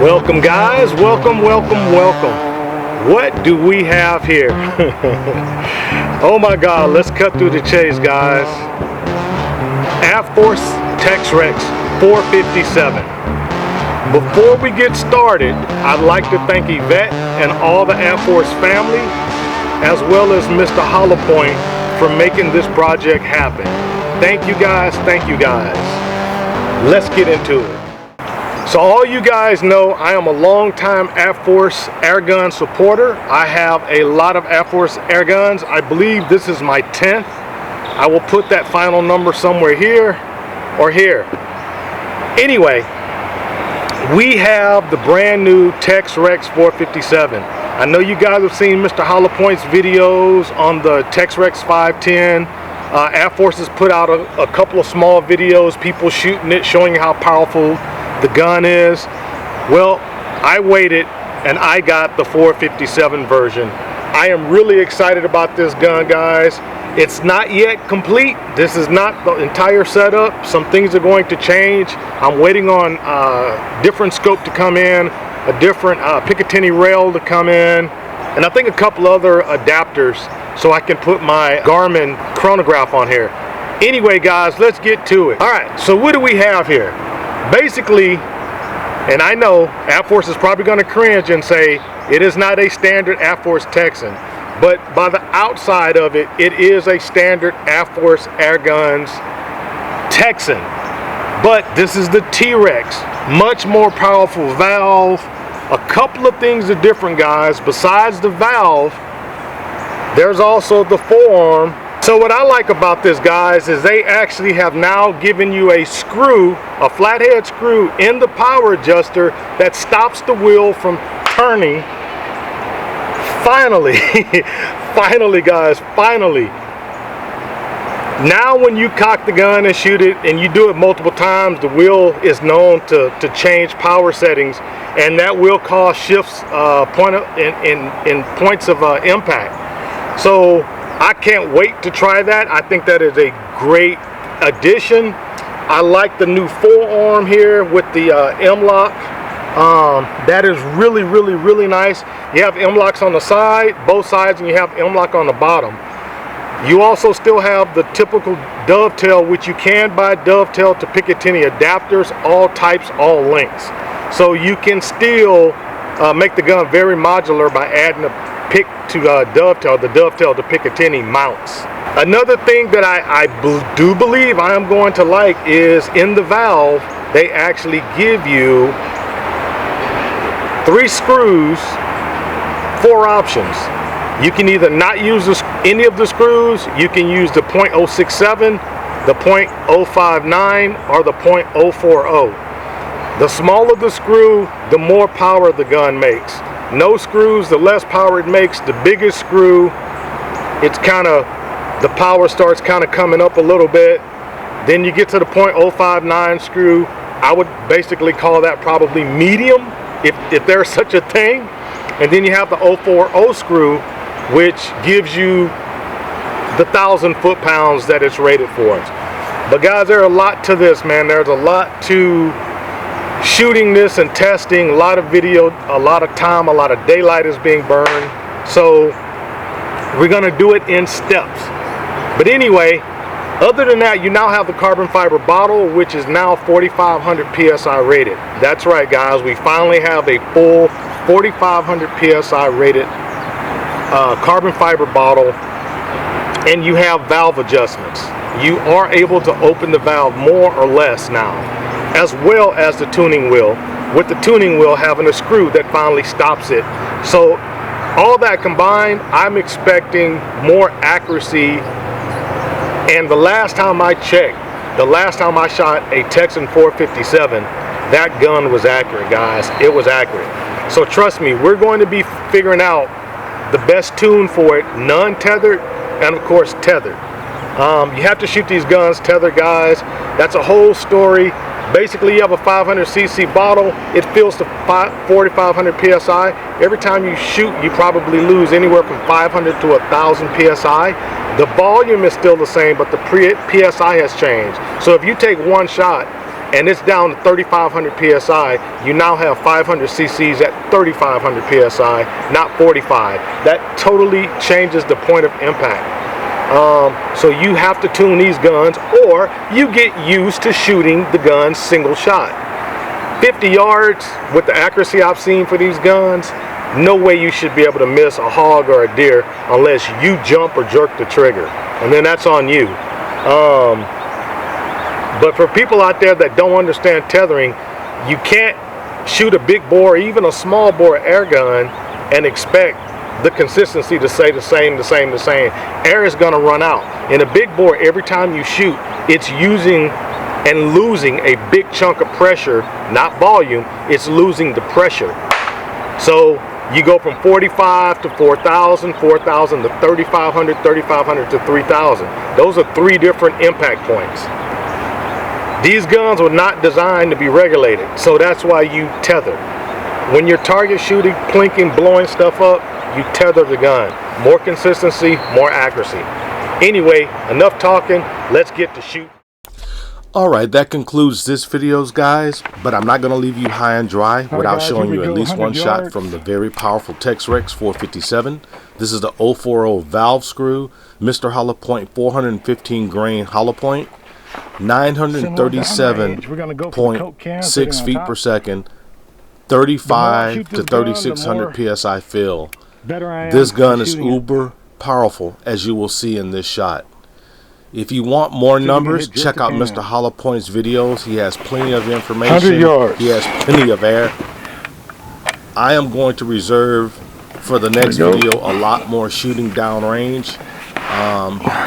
Welcome guys, welcome. What do we have here? Oh my God, let's cut through the chase guys. Airforce Tex Rex 457. Before we get started, I'd like to thank Yvette and all the Airforce family, as well as Mr. Hollowpoint for making this project happen. Thank you guys, Let's get into it. So all you guys know, I am a longtime Airforce airgun supporter. I have a lot of Airforce airguns. I believe this is my 10th. I will put that final number somewhere here or here. Anyway, we have the brand new Tex Rex 457. I know you guys have seen Mr. Hollowpoint's videos on the Tex Rex 510. Airforce has put out a couple of small videos, people shooting it, showing you how powerful the gun is. Well, I waited and I got the 457 version. I am really excited about this gun, guys. It's not yet complete. This is not the entire setup. Some things are going to change. I'm waiting on different scope to come in, a different Picatinny rail to come in, and I think a couple other adapters so I can put my Garmin chronograph on here. Anyway guys, let's get to it. All right, so what do we have here? Basically, and I know Airforce is probably going to cringe and say it is not a standard Airforce Texan, but by the outside of it, it is a standard Airforce Airguns Texan. But this is the T-Rex, much more powerful valve. A couple of things are different, guys. Besides the valve, there's also the forearm. So what I like about this, guys, is they actually have now given you a screw, a flathead screw in the power adjuster that stops the wheel from turning. Finally, finally guys, finally. Now when you cock the gun and shoot it, and you do it multiple times, the wheel is known to change power settings, and that will cause shifts in points of impact. So I can't wait to try that. I think that is a great addition. I like the new forearm here with the M-lock. That is really nice. You have M-locks on the side, both sides, and you have M-lock on the bottom. You also still have the typical dovetail, which you can buy dovetail to Picatinny adapters, all types, all lengths. So you can still make the gun very modular by adding a pick to dovetail, the dovetail to Picatinny mounts. Another thing that I do believe I am going to like is in the valve, they actually give you 3 screws, 4 options. You can either not use any of the screws, you can use the .067, the .059, or the .040. The smaller the screw, the more power the gun makes. No screws, the less power it makes. The bigger screw, it's the power starts kind of coming up a little bit. Then you get to the .059 screw. I would basically call that probably medium, if there's such a thing. And then you have the 040 screw, which gives you the 1,000 foot-pounds that it's rated for. But guys, there's a lot to this, man. There's a lot to shooting this and testing. A lot of video, a lot of time, a lot of daylight is being burned. So we're gonna do it in steps. But anyway, other than that, you now have the carbon fiber bottle, which is now 4,500 PSI rated. That's right, guys. We finally have a full 4,500 PSI rated carbon fiber bottle, and you have valve adjustments. You are able to open the valve more or less now, as well as the tuning wheel, with the tuning wheel having a screw that finally stops it. So all that combined, I'm expecting more accuracy. And the last time I checked, the last time I shot a Texan 457, that gun was accurate, guys. It was accurate. So trust me, we're going to be figuring out the best tune for it, non-tethered and of course tethered. You have to shoot these guns tethered, guys. That's a whole story. Basically, you have a 500cc bottle. It fills to 4,500 PSI. Every time you shoot, you probably lose anywhere from 500 to 1,000 PSI. The volume is still the same, but the PSI has changed. So if you take one shot and it's down to 3,500 psi, you now have 500 cc's at 3,500 psi, not 45. That totally changes the point of impact. So you have to tune these guns, or you get used to shooting the gun single shot. 50 yards with the accuracy I've seen for these guns, no way you should be able to miss a hog or a deer unless you jump or jerk the trigger, and then that's on you. But for people out there that don't understand tethering, you can't shoot a big bore, even a small bore air gun, and expect the consistency to stay the same. Air is going to run out. In a big bore, every time you shoot, it's using and losing a big chunk of pressure, not volume, it's losing the pressure. So you go from 45 to 4,000, 4,000 to 3,500, 3,500 to 3,000. Those are 3 different impact points. These guns were not designed to be regulated, so that's why you tether. When you're target shooting, plinking, blowing stuff up, you tether the gun. More consistency, more accuracy. Anyway, enough talking, let's get to shoot. Alright, that concludes this videos, guys, but I'm not going to leave you high and dry without showing you at least one shot from the very powerful Tex Rex 457. This is the 040 valve screw, Mr. Hollow Point 415 grain hollow point, 937.6 feet per second, 35 to 3,600 psi fill. This gun is uber powerful, as you will see in this shot. If you want more numbers, check out Mr. Hollow Point's videos. He has plenty of information. He has plenty of air. I am going to reserve for the next video a lot more shooting downrange.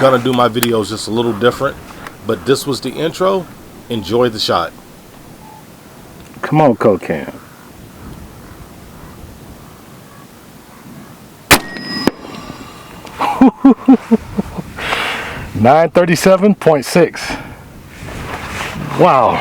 Gonna do my videos just a little different, but this was the intro. Enjoy the shot. Come on, Cocaine. (937.6). Wow.